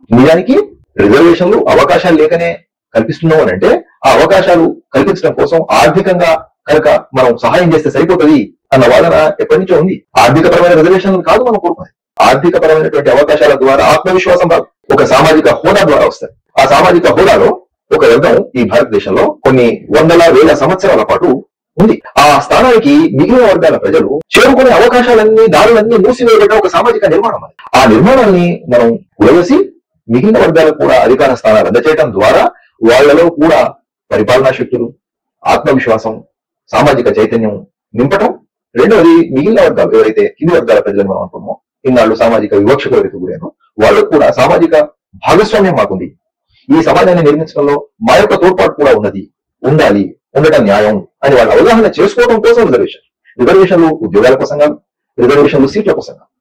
నిజానికి రిజర్వేషన్లు అవకాశాలు లేకనే కల్పిస్తున్నాం అని అంటే ఆ అవకాశాలు కల్పించడం కోసం ఆర్థికంగా కనుక మనం సహాయం చేస్తే సరిపోతుంది అన్న వాదన ఎప్పటి నుంచో ఉంది. ఆర్థికపరమైన రిజర్వేషన్లు కాదు మనం కోరుకునేది, ఆర్థికపరమైనటువంటి అవకాశాల ద్వారా ఆత్మవిశ్వాసం రాదు, ఒక సామాజిక హోదా ద్వారా వస్తాయి. ఆ సామాజిక హోదాలో ఒక వర్గం ఈ భారతదేశంలో కొన్ని వందల వేల సంవత్సరాల పాటు ఉంది. ఆ స్థానానికి మిగిలిన వర్గాల ప్రజలు చేరుకునే అవకాశాలన్నీ దారులన్నీ మూసివేయబడ్డ ఒక సామాజిక నిర్మాణం అది. ఆ నిర్మాణాన్ని మనం కులవేసి మిగిలిన వర్గాలకు కూడా అధికార స్థానాలు అందచేయడం ద్వారా వాళ్లలో కూడా పరిపాలనా శక్తులు, ఆత్మవిశ్వాసం, సామాజిక చైతన్యం నింపటం. రెండవది, మిగిలిన వర్గాలు ఎవరైతే కింది వర్గాల ప్రజలను మనం అనుకున్నామో, ఇన్నాళ్ళు సామాజిక వివక్షకు ఎవరైతే గురైనో వాళ్ళకు కూడా సామాజిక భాగస్వామ్యం మాకుంది, ఈ సమాజాన్ని నిర్మించడంలో మా యొక్క తోడ్పాటు కూడా ఉన్నది, ఉండాలి, ఉండటం న్యాయం అని వాళ్ళు అవగాహన చేసుకోవడం కోసం రిజర్వేషన్లు ఉద్యోగాల కోసం కాదు, రిజర్వేషన్లు సీట్ల కోసం కాదు.